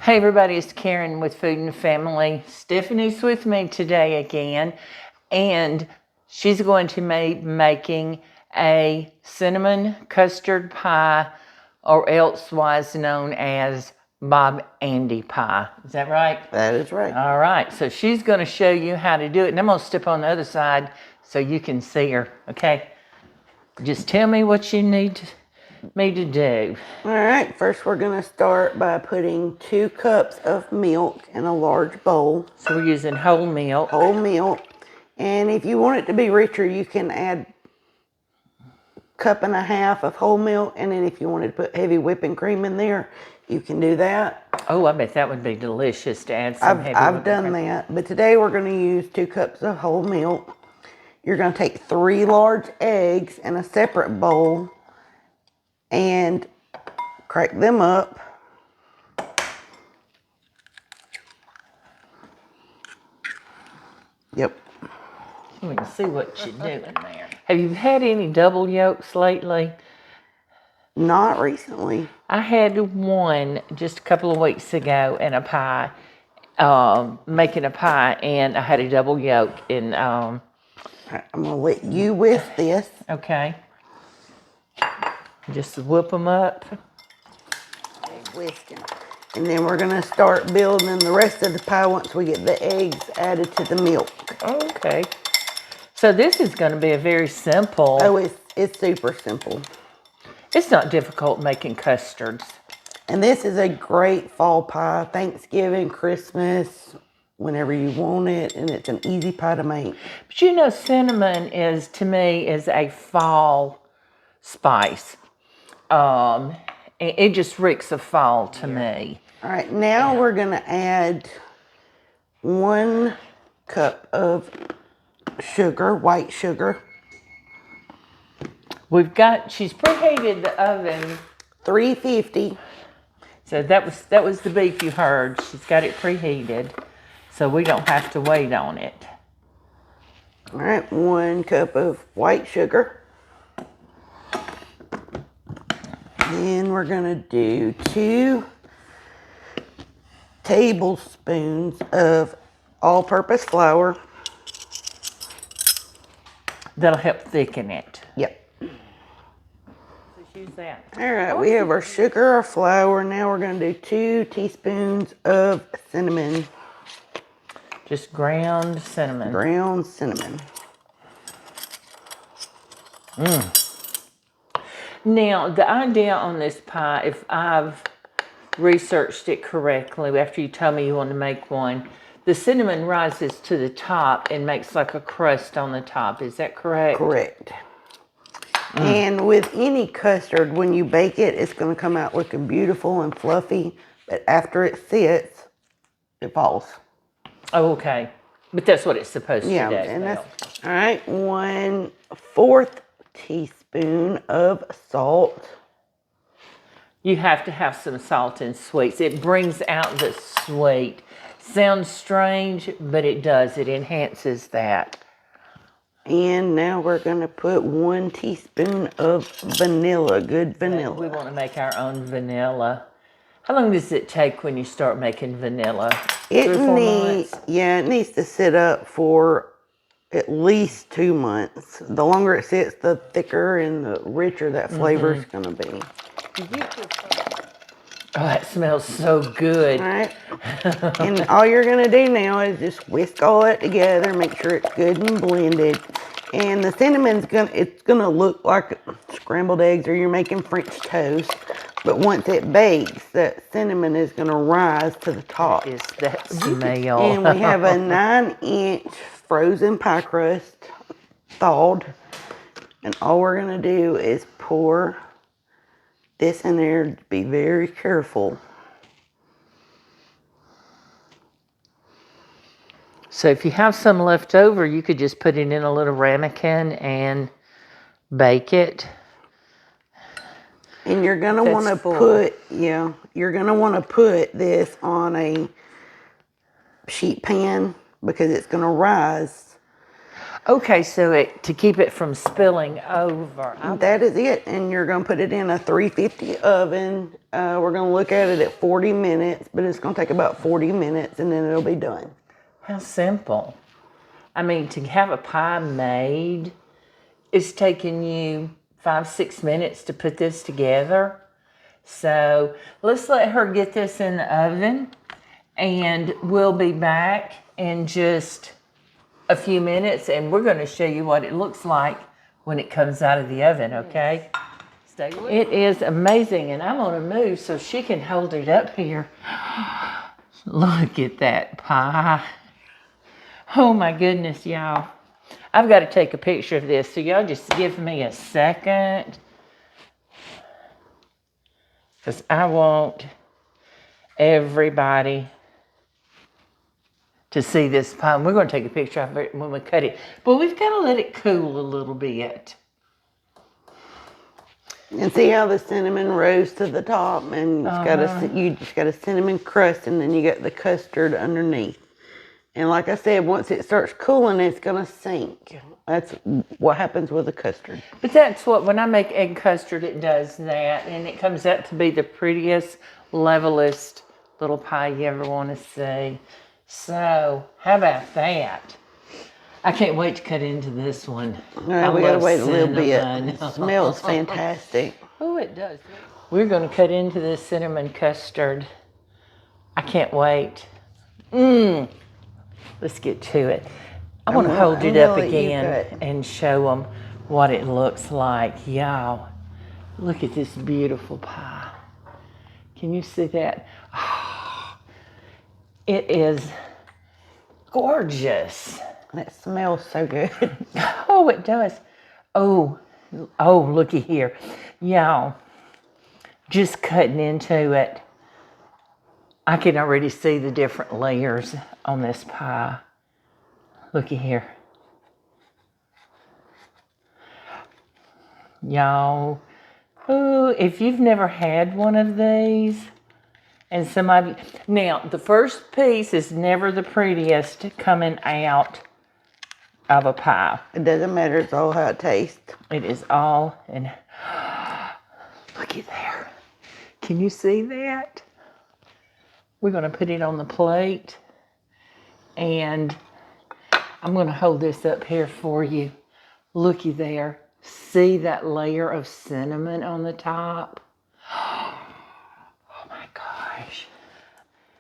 Hey everybody, it's Karen with Food and Family. Stephanie's with me today again, and she's going to be making a cinnamon custard pie, or elsewise known as Bob Andy pie. Is that right? That is right. All right, so she's going to show you how to do it, and I'm going to step on the other side so you can see her, okay? Just tell me what you need me to do. All right, first we're going to start by putting 2 cups of milk in a large bowl. So we're using whole milk. Whole milk. And if you want it to be richer, you can add 1.5 cups of whole milk. And then if you wanted to put heavy whipping cream in there, you can do that. Oh, I bet that would be delicious to add some heavy whipping I've done that. But today we're going to use 2 cups of whole milk. You're going to take 3 large eggs in a separate bowl and crack them up. Yep. We can see what you're doing there. Have you had any double yolks lately? Not recently. I had one just a couple of weeks ago in a pie, making a pie, and I had a double yolk. And I'm going to let you whisk this. okay. Just whip them up. Whisking. And then we're going to start building the rest of the pie once we get the eggs added to the milk. Okay. So this is going to be a very simple. Oh, it's super simple. It's not difficult making custards. And this is a great fall pie, Thanksgiving, Christmas, whenever you want it. And it's an easy pie to make. But you know, cinnamon is, to me, is a fall spice. It just reeks of fall to me. All right, now we're going to add 1 cup of sugar, white sugar. She's preheated the oven. 350. So that was the beef you heard. She's got it preheated, so we don't have to wait on it. All right, 1 cup of white sugar. Then we're going to do 2 tablespoons of all-purpose flour. That'll help thicken it. Yep. So use that. All right, we have our sugar, our flour. Now we're going to do 2 teaspoons of cinnamon. Just ground cinnamon. Ground cinnamon. Now, the idea on this pie, if I've researched it correctly, after you told me you want to make one, the cinnamon rises to the top and makes like a crust on the top. Is that correct? Correct. And with any custard, when you bake it, it's going to come out looking beautiful and fluffy. But after it sits, it falls. Oh, okay. But that's what it's supposed to do. Yeah, and that's, all right, 1/4 teaspoon of salt. You have to have some salt in sweets. It brings out the sweet. Sounds strange, but it does. It enhances that. And now we're going to put 1 teaspoon of vanilla, good vanilla. We want to make our own vanilla. How long does it take when you start making vanilla? 3 or 4 months? Yeah, it needs to sit up for at least 2 months. The longer it sits, the thicker and the richer that flavor is going to be. Oh, that smells so good. All right. And all you're going to do now is just whisk all that together, make sure it's good and blended. And the cinnamon's it's going to look like scrambled eggs or you're making French toast. But once it bakes, that cinnamon is going to rise to the top. Is that smell? And we have a 9-inch frozen pie crust thawed. And all we're going to do is pour this in there. Be very careful. So if you have some left over, you could just put it in a little ramekin and bake it. And you're going to want to you're going to want to put this on a sheet pan because it's going to rise. Okay, so to keep it from spilling over. That is it. And you're going to put it in a 350 oven. We're going to look at it at 40 minutes, but it's going to take about 40 minutes and then it'll be done. How simple. I mean, to have a pie made, it's taking you 5-6 minutes to put this together. So let's let her get this in the oven and we'll be back in just a few minutes and we're going to show you what it looks like when it comes out of the oven, okay? Stay with it. It is amazing, and I'm going to move so she can hold it up here. Look at that pie. Oh my goodness, y'all. I've got to take a picture of this, so y'all just give me a second. Because I want everybody to see this pie. We're going to take a picture of it when we cut it. But we've got to let it cool a little bit. And see how the cinnamon rose to the top, and you just got a cinnamon crust, and then you got the custard underneath. And like I said, once it starts cooling, it's going to sink. That's what happens with the custard. But that's what, when I make egg custard, it does that. And it comes out to be the prettiest, levelest little pie you ever want to see. So, how about that? I can't wait to cut into this one. All right, we got to wait a little bit. It smells fantastic. Oh, it does. We're going to cut into this cinnamon custard. I can't wait. Let's get to it. I want to hold it up again and show them what it looks like. Y'all, look at this beautiful pie. Can you see that? Oh, it is gorgeous. It smells so good. Oh, it does. Oh, looky here. Y'all, just cutting into it, I can already see the different layers on this pie. Looky here. Y'all, if you've never had one of these, and some of you, now the first piece is never the prettiest coming out of a pie. It doesn't matter, it's all how it tastes. It is all, and looky there. Can you see that? We're going to put it on the plate, and I'm going to hold this up here for you. Looky there. See that layer of cinnamon on the top? Oh my gosh.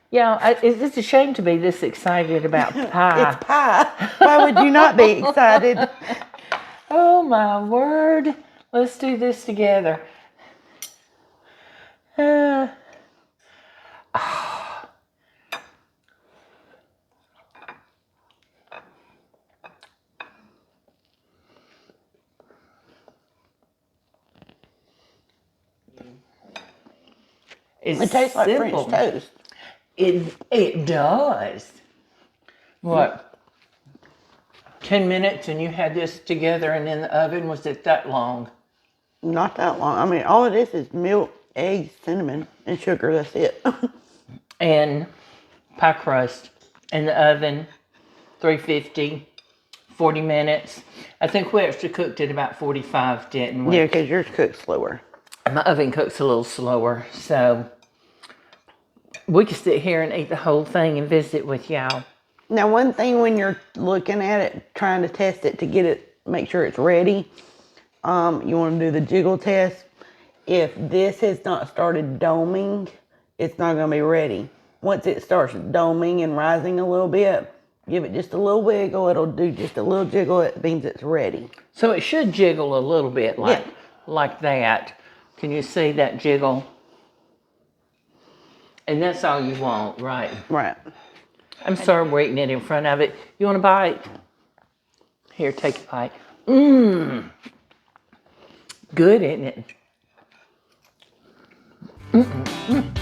Yeah, it's a shame to be this excited about pie. It's pie. Why would you not be excited? Oh my word. Let's do this together. It tastes like French toast. It does. What? 10 minutes and you had this together and in the oven? Was it that long? Not that long. I mean, all it is milk, eggs, cinnamon, and sugar. That's it. And pie crust in the oven, 350, 40 minutes. I think we actually cooked it about 45, didn't we? Yeah, because yours cooks slower. My oven cooks a little slower, so we could sit here and eat the whole thing and visit with y'all. Now, one thing when you're looking at it, trying to test it to get it, make sure it's ready, you want to do the jiggle test. If this has not started doming, it's not going to be ready. Once it starts doming and rising a little bit, give it just a little wiggle. It'll do just a little jiggle. It means it's ready. So it should jiggle a little bit like that. Can you see that jiggle? And that's all you want, right? Right. I'm sorry we're eating it in front of it. You want a bite? Here, take a bite. Good, isn't it?